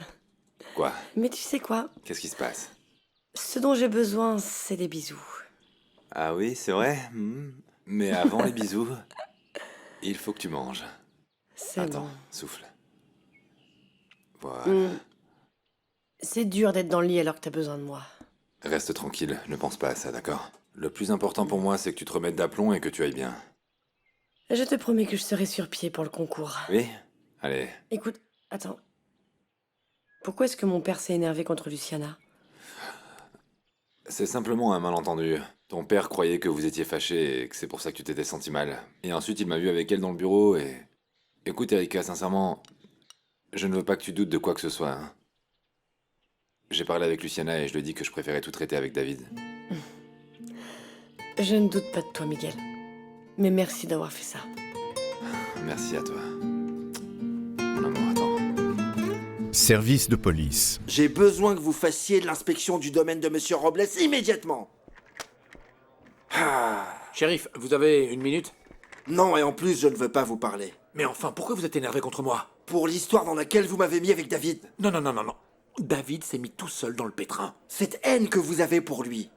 Speaker 3: Quoi?
Speaker 8: Mais tu sais quoi?
Speaker 3: Qu'est-ce qui se passe?
Speaker 8: Ce dont j'ai besoin, c'est des bisous.
Speaker 3: Ah oui, c'est vrai. Mais avant les bisous, il faut que tu manges.
Speaker 8: C'est
Speaker 3: Attends,
Speaker 8: bon.
Speaker 3: souffle. Voilà.
Speaker 8: C'est dur d'être dans le lit alors que t'as besoin de moi.
Speaker 3: Reste tranquille, ne pense pas à ça, d'accord? Le plus important pour moi, c'est que tu te remettes d'aplomb et que tu ailles bien.
Speaker 8: Je te promets que je serai sur pied pour le concours.
Speaker 3: Oui? Allez.
Speaker 8: Écoute, attends. Pourquoi est-ce que mon père s'est énervé contre Luciana?
Speaker 3: C'est simplement un malentendu. Ton père croyait que vous étiez fâchés et que c'est pour ça que tu t'étais senti mal. Et ensuite, il m'a vu avec elle dans le bureau et... Écoute, Erika, sincèrement, je ne veux pas que tu doutes de quoi que ce soit. Hein. J'ai parlé avec Luciana et je lui ai dit que je préférais tout traiter avec David.
Speaker 8: Je ne doute pas de toi, Miguel. Mais merci d'avoir fait ça.
Speaker 3: Merci à toi. Mon amour, attends.
Speaker 10: Service de police.
Speaker 12: J'ai besoin que vous fassiez l'inspection du domaine de Monsieur Robles immédiatement.
Speaker 13: Shérif, vous avez une minute?
Speaker 12: Non, et en plus, je ne veux pas vous parler.
Speaker 13: Mais enfin, pourquoi vous êtes énervé contre moi?
Speaker 12: Pour l'histoire dans laquelle vous m'avez mis avec David.
Speaker 13: Non. David s'est mis tout seul dans le pétrin.
Speaker 12: Cette haine que vous avez pour lui,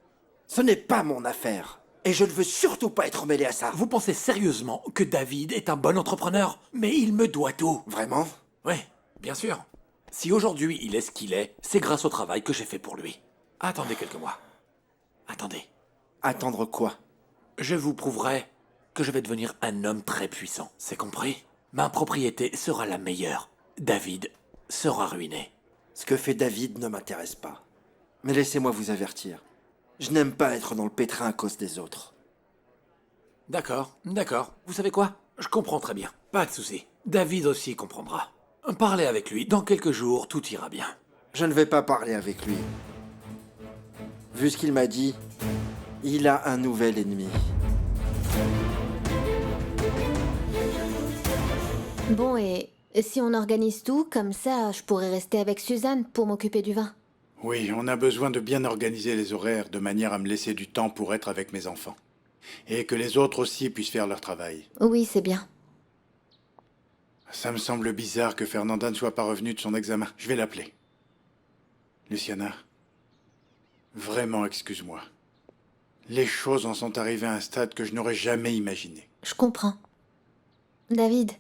Speaker 12: ce n'est pas mon affaire. Et je ne veux surtout pas être mêlé à ça.
Speaker 13: Vous pensez sérieusement que David est un bon entrepreneur? Mais il me doit tout.
Speaker 12: Vraiment?
Speaker 13: Oui, bien sûr. Si aujourd'hui il est ce qu'il est, c'est grâce au travail que j'ai fait pour lui. Attendez quelques mois. Attendez.
Speaker 12: Attendre quoi?
Speaker 13: Je vous prouverai que je vais devenir un homme très puissant. C'est compris? Ma propriété sera la meilleure. David sera ruiné.
Speaker 12: Ce que fait David ne m'intéresse pas. Mais laissez-moi vous avertir. Je n'aime pas être dans le pétrin à cause des autres.
Speaker 13: D'accord. Vous savez quoi? Je comprends très bien. Pas de souci. David aussi comprendra. Parlez avec lui. Dans quelques jours, tout ira bien.
Speaker 12: Je ne vais pas parler avec lui. Vu ce qu'il m'a dit, il a un nouvel ennemi.
Speaker 1: Bon, et si on organise tout, comme ça, je pourrais rester avec Suzanne pour m'occuper du vin.
Speaker 11: Oui, on a besoin de bien organiser les horaires de manière à me laisser du temps pour être avec mes enfants. Et que les autres aussi puissent faire leur travail.
Speaker 1: Oui, c'est bien.
Speaker 11: Ça me semble bizarre que Fernanda ne soit pas revenue de son examen. Je vais l'appeler. Luciana, vraiment excuse-moi. Les choses en sont arrivées à un stade que je n'aurais jamais imaginé.
Speaker 1: Je comprends. David,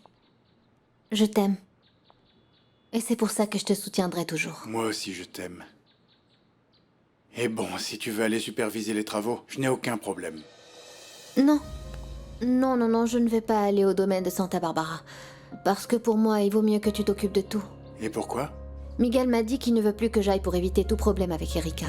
Speaker 1: je t'aime. Et c'est pour ça que je te soutiendrai toujours.
Speaker 11: Moi aussi, je t'aime. Et bon, si tu veux aller superviser les travaux, je n'ai aucun problème.
Speaker 1: Non, je ne vais pas aller au domaine de Santa Barbara. Parce que pour moi, il vaut mieux que tu t'occupes de tout.
Speaker 11: Et pourquoi?
Speaker 1: Miguel m'a dit qu'il ne veut plus que j'aille pour éviter tout problème avec Erika.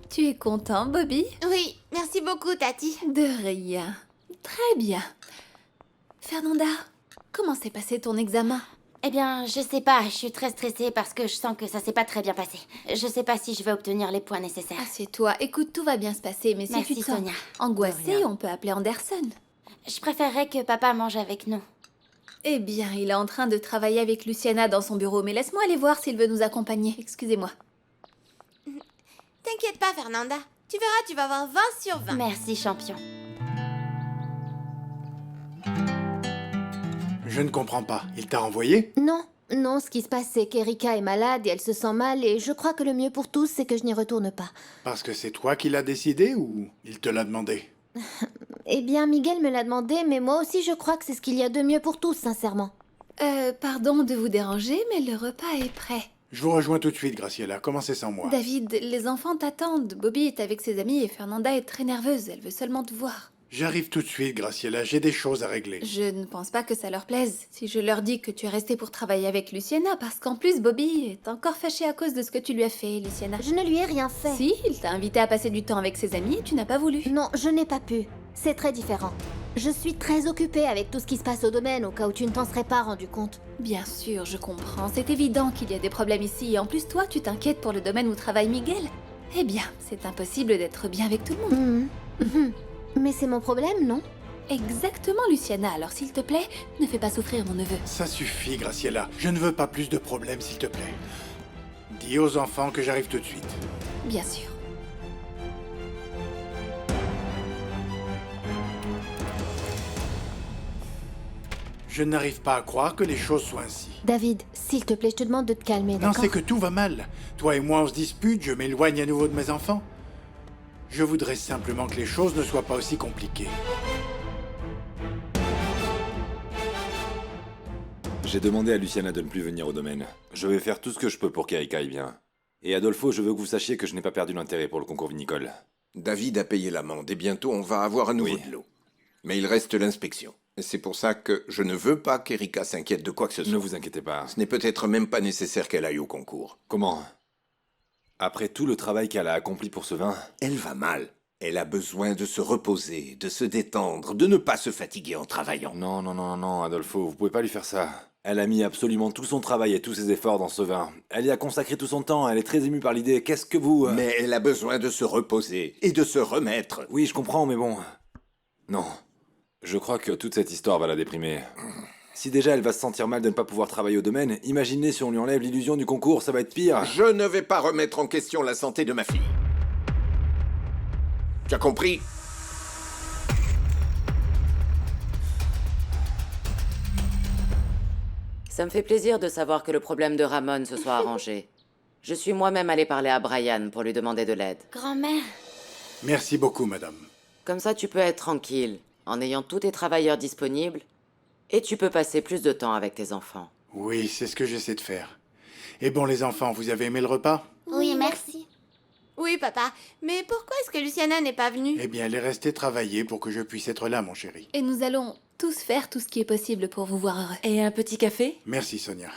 Speaker 17: Tu es content, Bobby?
Speaker 18: Oui, merci beaucoup, Tati.
Speaker 17: De rien. Très bien. Fernanda, comment s'est passé ton examen?
Speaker 19: Eh bien, je sais pas, je suis très stressée parce que je sens que ça s'est pas très bien passé. Je sais pas si je vais obtenir les points nécessaires.
Speaker 17: Assieds-toi, écoute, tout va bien se passer, mais si
Speaker 19: Merci,
Speaker 17: tu te sens
Speaker 19: Sonia.
Speaker 17: angoissée, on peut appeler Anderson.
Speaker 19: Je préférerais que papa mange avec nous.
Speaker 17: Eh bien, il est en train de travailler avec Luciana dans son bureau, mais laisse-moi aller voir s'il veut nous accompagner. Excusez-moi.
Speaker 18: T'inquiète pas, Fernanda. Tu verras, tu vas avoir 20 sur 20.
Speaker 19: Merci, champion.
Speaker 11: Je ne comprends pas. Il t'a renvoyé?
Speaker 1: Non, ce qui se passe, c'est qu'Erika est malade et elle se sent mal, et je crois que le mieux pour tous, c'est que je n'y retourne pas.
Speaker 11: Parce que c'est toi qui l'as décidé ou il te l'a demandé?
Speaker 1: Eh bien, Miguel me l'a demandé, mais moi aussi je crois que c'est ce qu'il y a de mieux pour tous, sincèrement.
Speaker 17: Pardon de vous déranger, mais le repas est prêt.
Speaker 11: Je vous rejoins tout de suite, Graciela. Commencez sans moi.
Speaker 17: David, les enfants t'attendent. Bobby est avec ses amis et Fernanda est très nerveuse. Elle veut seulement te voir.
Speaker 11: J'arrive tout de suite, Graciela. J'ai des choses à régler.
Speaker 17: Je ne pense pas que ça leur plaise. Si je leur dis que tu es restée pour travailler avec Luciana, parce qu'en plus Bobby est encore fâché à cause de ce que tu lui as fait, Luciana.
Speaker 1: Je ne lui ai rien fait.
Speaker 17: Si, il t'a invité à passer du temps avec ses amis et tu n'as pas voulu.
Speaker 1: Non, je n'ai pas pu. C'est très différent. Je suis très occupée avec tout ce qui se passe au domaine, au cas où tu ne t'en serais pas rendu compte.
Speaker 17: Bien sûr, je comprends. C'est évident qu'il y a des problèmes ici. Et en plus, toi, tu t'inquiètes pour le domaine où travaille Miguel. Eh bien, c'est impossible d'être bien avec tout le monde.
Speaker 1: Mais c'est mon problème, non?
Speaker 17: Exactement, Luciana. Alors, s'il te plaît, ne fais pas souffrir mon neveu.
Speaker 11: Ça suffit, Graciela. Je ne veux pas plus de problèmes, s'il te plaît. Dis aux enfants que j'arrive tout de suite.
Speaker 17: Bien sûr.
Speaker 11: Je n'arrive pas à croire que les choses soient ainsi.
Speaker 1: David, s'il te plaît, je te demande de te calmer,
Speaker 11: Non,
Speaker 1: d'accord?
Speaker 11: c'est que tout va mal. Toi et moi, on se dispute, je m'éloigne à nouveau de mes enfants. Je voudrais simplement que les choses ne soient pas aussi compliquées.
Speaker 3: J'ai demandé à Luciana de ne plus venir au domaine. Je vais faire tout ce que je peux pour qu'Erika aille bien. Et Adolfo, je veux que vous sachiez que je n'ai pas perdu l'intérêt pour le concours vinicole.
Speaker 2: David a payé l'amende et bientôt on va avoir à nouveau de l'eau. Mais il reste l'inspection. Et c'est pour ça que je ne veux pas qu'Erika s'inquiète de quoi que ce soit.
Speaker 3: Ne vous inquiétez pas.
Speaker 2: Ce n'est peut-être même pas nécessaire qu'elle aille au concours.
Speaker 3: Comment? Après tout le travail qu'elle a accompli pour ce vin...
Speaker 2: Elle va mal. Elle a besoin de se reposer, de se détendre, de ne pas se fatiguer en travaillant.
Speaker 3: Non, non, non, non, Adolfo, vous pouvez pas lui faire ça. Elle a mis absolument tout son travail et tous ses efforts dans ce vin. Elle y a consacré tout son temps, elle est très émue par l'idée. Qu'est-ce que vous...
Speaker 2: Mais elle a besoin de se reposer et de se remettre.
Speaker 3: Oui, je comprends, mais bon... Non. Je crois que toute cette histoire va la déprimer. Si déjà elle va se sentir mal de ne pas pouvoir travailler au domaine, imaginez si on lui enlève l'illusion du concours, ça va être pire.
Speaker 2: Je ne vais pas remettre en question la santé de ma fille. Tu as compris?
Speaker 9: Ça me fait plaisir de savoir que le problème de Ramon se soit arrangé. Je suis moi-même allée parler à Brian pour lui demander de l'aide.
Speaker 19: Grand-mère.
Speaker 11: Merci beaucoup, madame.
Speaker 9: Comme ça, tu peux être tranquille, en ayant tous tes travailleurs disponibles, et tu peux passer plus de temps avec tes enfants.
Speaker 11: Oui, c'est ce que j'essaie de faire. Et bon, les enfants, vous avez aimé le repas?
Speaker 18: Oui, merci. Oui, papa. Mais pourquoi est-ce que Luciana n'est pas venue?
Speaker 11: Eh bien, elle est restée travailler pour que je puisse être là, mon chéri.
Speaker 17: Et nous allons tous faire tout ce qui est possible pour vous voir heureux.
Speaker 14: Et un petit café?
Speaker 11: Merci, Sonia.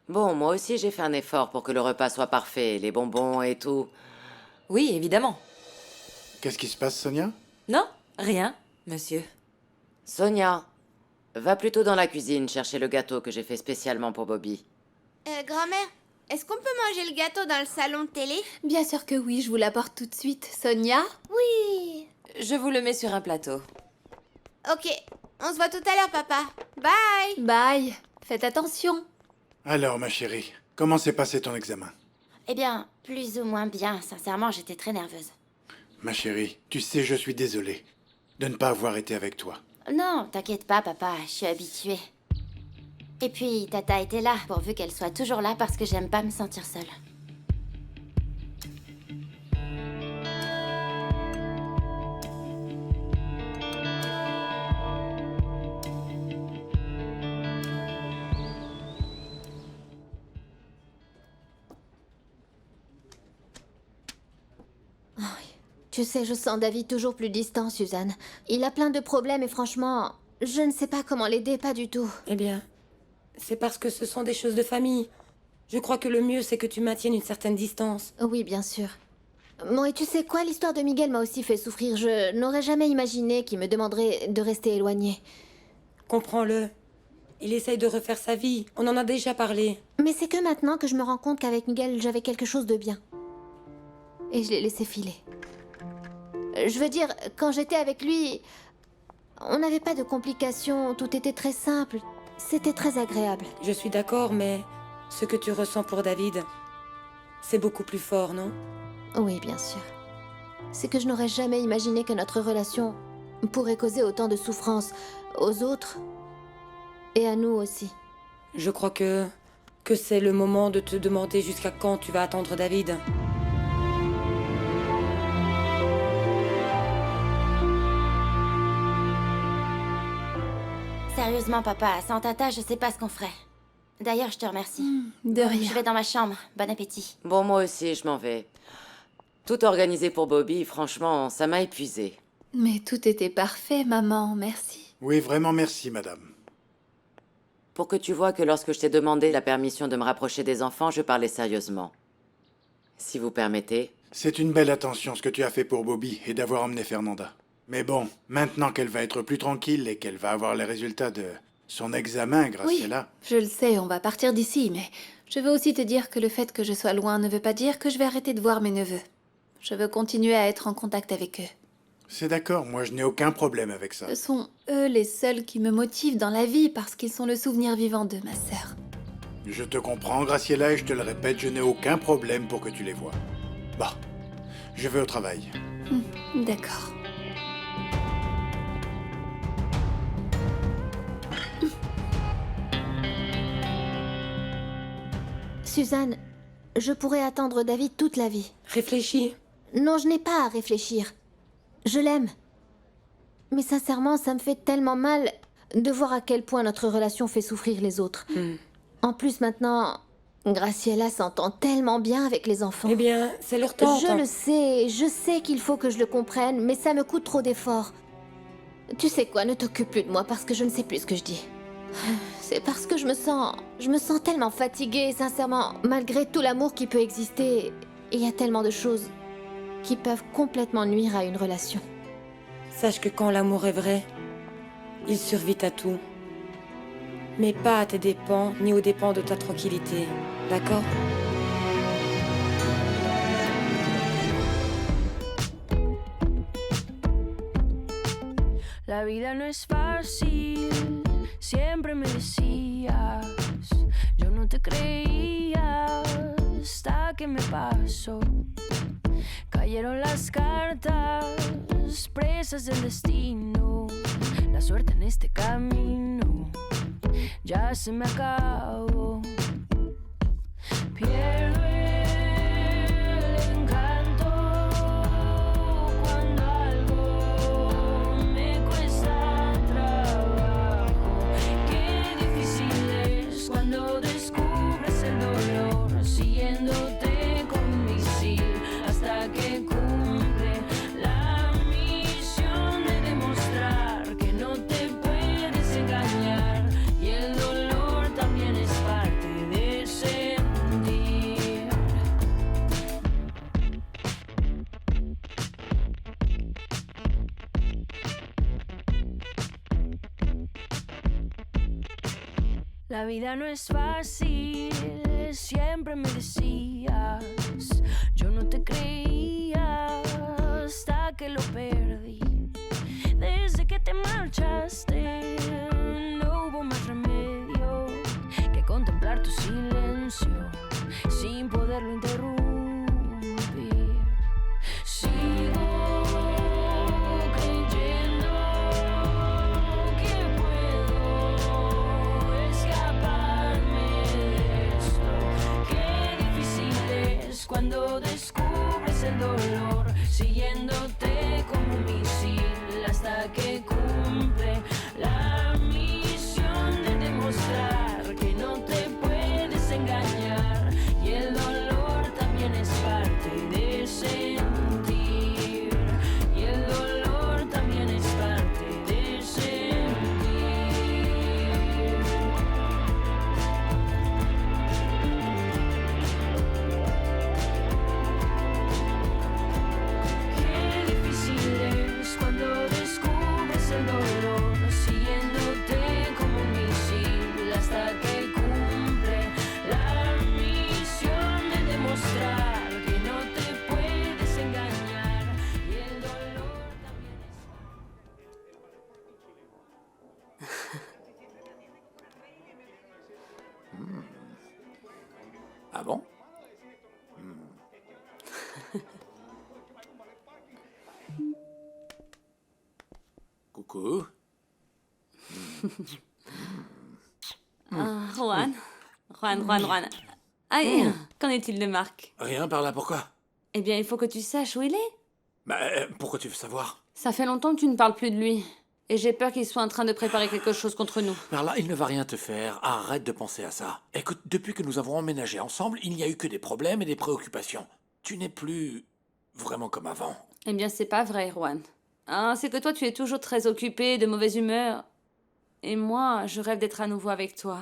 Speaker 9: Bon, moi aussi j'ai fait un effort pour que le repas soit parfait, les bonbons et tout.
Speaker 14: Oui, évidemment.
Speaker 11: Qu'est-ce qui se passe, Sonia?
Speaker 14: Non, rien, monsieur.
Speaker 9: Sonia, va plutôt dans la cuisine chercher le gâteau que j'ai fait spécialement pour Bobby.
Speaker 18: Grand-mère, est-ce qu'on peut manger le gâteau dans le salon de télé?
Speaker 17: Bien sûr que oui, je vous l'apporte tout de suite. Sonia?
Speaker 18: Oui.
Speaker 14: Je vous le mets sur un plateau.
Speaker 18: Ok, on se voit tout à l'heure, papa. Bye.
Speaker 17: Bye. Faites attention.
Speaker 11: Alors, ma chérie, comment s'est passé ton examen?
Speaker 19: Eh bien, plus ou moins bien. Sincèrement, j'étais très nerveuse.
Speaker 11: Ma chérie, tu sais, je suis désolé de ne pas avoir été avec toi.
Speaker 19: Non, t'inquiète pas, papa, je suis habituée. Et puis, Tata était là, pourvu qu'elle soit toujours là parce que j'aime pas me sentir seule.
Speaker 1: Tu sais, je sens David toujours plus distant, Suzanne. Il a plein de problèmes et franchement, je ne sais pas comment l'aider, pas du tout.
Speaker 8: Eh bien, c'est parce que ce sont des choses de famille. Je crois que le mieux, c'est que tu maintiennes une certaine distance.
Speaker 1: Oui, bien sûr. Bon, et tu sais quoi, l'histoire de Miguel m'a aussi fait souffrir. Je n'aurais jamais imaginé qu'il me demanderait de rester éloigné.
Speaker 8: Comprends-le. Il essaye de refaire sa vie. On en a déjà parlé.
Speaker 1: Mais c'est que maintenant que je me rends compte qu'avec Miguel, j'avais quelque chose de bien. Et je l'ai laissé filer. Je veux dire, quand j'étais avec lui, on n'avait pas de complications, tout était très simple. C'était très agréable.
Speaker 8: Je suis d'accord, mais ce que tu ressens pour David, c'est beaucoup plus fort, non?
Speaker 1: Oui, bien sûr. C'est que je n'aurais jamais imaginé que notre relation pourrait causer autant de souffrance aux autres et à nous aussi.
Speaker 8: Je crois que c'est le moment de te demander jusqu'à quand tu vas attendre David.
Speaker 19: Sérieusement, papa, sans Tata, je sais pas ce qu'on ferait. D'ailleurs, je te remercie.
Speaker 17: De rien.
Speaker 19: Je vais dans ma chambre. Bon appétit.
Speaker 9: Bon, moi aussi, je m'en vais. Tout organisé pour Bobby, franchement, ça m'a épuisée.
Speaker 17: Mais tout était parfait, maman, merci.
Speaker 11: Oui, vraiment merci, madame.
Speaker 9: Pour que tu vois que lorsque je t'ai demandé la permission de me rapprocher des enfants, je parlais sérieusement. Si vous permettez.
Speaker 11: C'est une belle attention ce que tu as fait pour Bobby et d'avoir emmené Fernanda. Mais bon, maintenant qu'elle va être plus tranquille et qu'elle va avoir les résultats de son examen, Graciela...
Speaker 17: Oui, je le sais, on va partir d'ici, mais je veux aussi te dire que le fait que je sois loin ne veut pas dire que je vais arrêter de voir mes neveux. Je veux continuer à être en contact avec eux.
Speaker 11: C'est d'accord, moi je n'ai aucun problème avec ça.
Speaker 17: Ce sont eux les seuls qui me motivent dans la vie parce qu'ils sont le souvenir vivant de ma sœur.
Speaker 11: Je te comprends, Graciela, et je te le répète, je n'ai aucun problème pour que tu les vois. Bon, je vais au travail.
Speaker 17: D'accord.
Speaker 1: Suzanne, je pourrais attendre David toute la vie.
Speaker 8: Réfléchis.
Speaker 1: Non, je n'ai pas à réfléchir. Je l'aime. Mais sincèrement, ça me fait tellement mal de voir à quel point notre relation fait souffrir les autres. En plus, maintenant, Graciela s'entend tellement bien avec les enfants.
Speaker 8: Eh bien, c'est leur tante.
Speaker 1: Je sais qu'il faut que je le comprenne, mais ça me coûte trop d'efforts. Tu sais quoi, ne t'occupe plus de moi parce que je ne sais plus ce que je dis. C'est parce que je me sens tellement fatiguée, sincèrement, malgré tout l'amour qui peut exister. Il y a tellement de choses qui peuvent complètement nuire à une relation.
Speaker 8: Sache que quand l'amour est vrai, il survit à tout. Mais pas à tes dépens, ni aux dépens de ta tranquillité. D'accord?
Speaker 21: La vida no es fácil, siempre me decías, yo no te creía hasta que me pasó. Cayeron las cartas, presas del destino, la suerte en este camino ya se me acabó. Pierdo el encanto cuando algo me cuesta trabajo. Qué difícil es cuando descubres el dolor siguiéndote con misil hasta que cumple la misión de demostrar que no te puedes engañar y el dolor también es parte de sentir. La vida no es fácil, siempre me decías, yo no te creía hasta que lo perdí. Desde que te marchaste, no hubo más remedio que contemplar tu silencio sin poderlo interrumpir. Sigo creyendo que puedo escaparme de esto. Qué difícil es cuando descubres el dolor siguiéndote como un misil hasta que cumple la misión de demostrar que no te puedes engañar y el dolor también es parte de sentir y el dolor también es parte de sentir. Qué difícil es cuando descubres el dolor siguiéndote como un misil hasta que cumple la misión de demostrar que no te puedes engañar y el dolor también
Speaker 13: Ah bon? Coucou.
Speaker 15: Ah, Juan. Aïe, qu'en est-il de Marc?
Speaker 13: Rien par là, pourquoi?
Speaker 15: Eh bien, il faut que tu saches où il est.
Speaker 13: Bah, pourquoi tu veux savoir?
Speaker 15: Ça fait longtemps que tu ne parles plus de lui. Et j'ai peur qu'il soit en train de préparer quelque chose contre nous.
Speaker 13: Par là, il ne va rien te faire. Arrête de penser à ça. Écoute, depuis que nous avons emménagé ensemble, il n'y a eu que des problèmes et des préoccupations. Tu n'es plus vraiment comme avant.
Speaker 15: Eh bien, c'est pas vrai, Juan. Ah, c'est que toi, tu es toujours très occupé, de mauvaise humeur. Et moi, je rêve d'être à nouveau avec toi.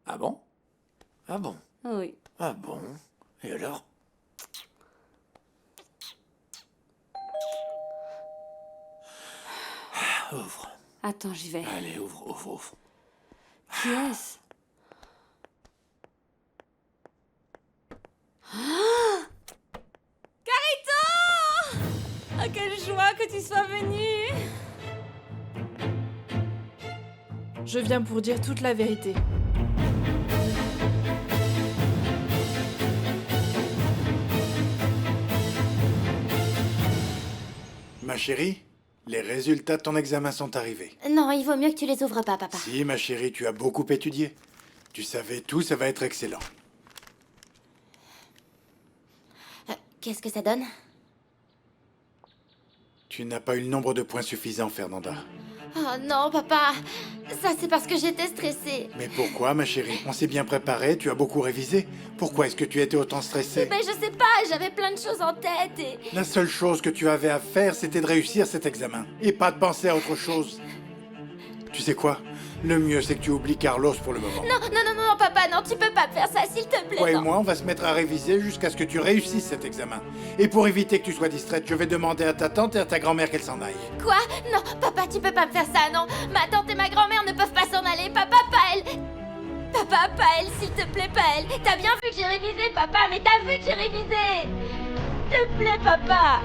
Speaker 13: Ah bon? Ah bon?
Speaker 15: Oui.
Speaker 13: Ah bon? Et alors? Ouvre.
Speaker 15: Attends, j'y vais.
Speaker 13: Allez, ouvre.
Speaker 15: Qui est-ce? Ah, Carito! Ah, quelle joie que tu sois venu!
Speaker 20: Je viens pour dire toute la vérité.
Speaker 11: Ma chérie, les résultats de ton examen sont arrivés.
Speaker 19: Non, il vaut mieux que tu les ouvres pas, papa.
Speaker 11: Si, ma chérie, tu as beaucoup étudié. Tu savais tout, ça va être excellent.
Speaker 19: Qu'est-ce que ça donne?
Speaker 11: Tu n'as pas eu le nombre de points suffisant, Fernanda.
Speaker 19: Oh non, papa. Ça, c'est parce que j'étais stressée.
Speaker 11: Mais pourquoi, ma chérie? On s'est bien préparé, tu as beaucoup révisé. Pourquoi est-ce que tu étais autant stressée?
Speaker 19: Mais je sais pas, j'avais plein de choses en tête et...
Speaker 11: La seule chose que tu avais à faire, c'était de réussir cet examen. Et pas de penser à autre chose. Tu sais quoi? Le mieux, c'est que tu oublies Carlos pour le moment.
Speaker 19: Non, papa, non, tu peux pas me faire ça, s'il te plaît.
Speaker 11: Toi et
Speaker 19: non.
Speaker 11: moi, on va se mettre à réviser jusqu'à ce que tu réussisses cet examen. Et pour éviter que tu sois distraite, je vais demander à ta tante et à ta grand-mère qu'elles s'en aillent.
Speaker 19: Quoi? Non, papa, tu peux pas me faire ça, non. Ma tante et ma grand-mère ne peuvent pas s'en aller. Papa, pas elle. Papa, pas elle, s'il te plaît, pas elle. T'as bien vu que j'ai révisé, papa, mais t'as vu que j'ai révisé. S'il te plaît, papa.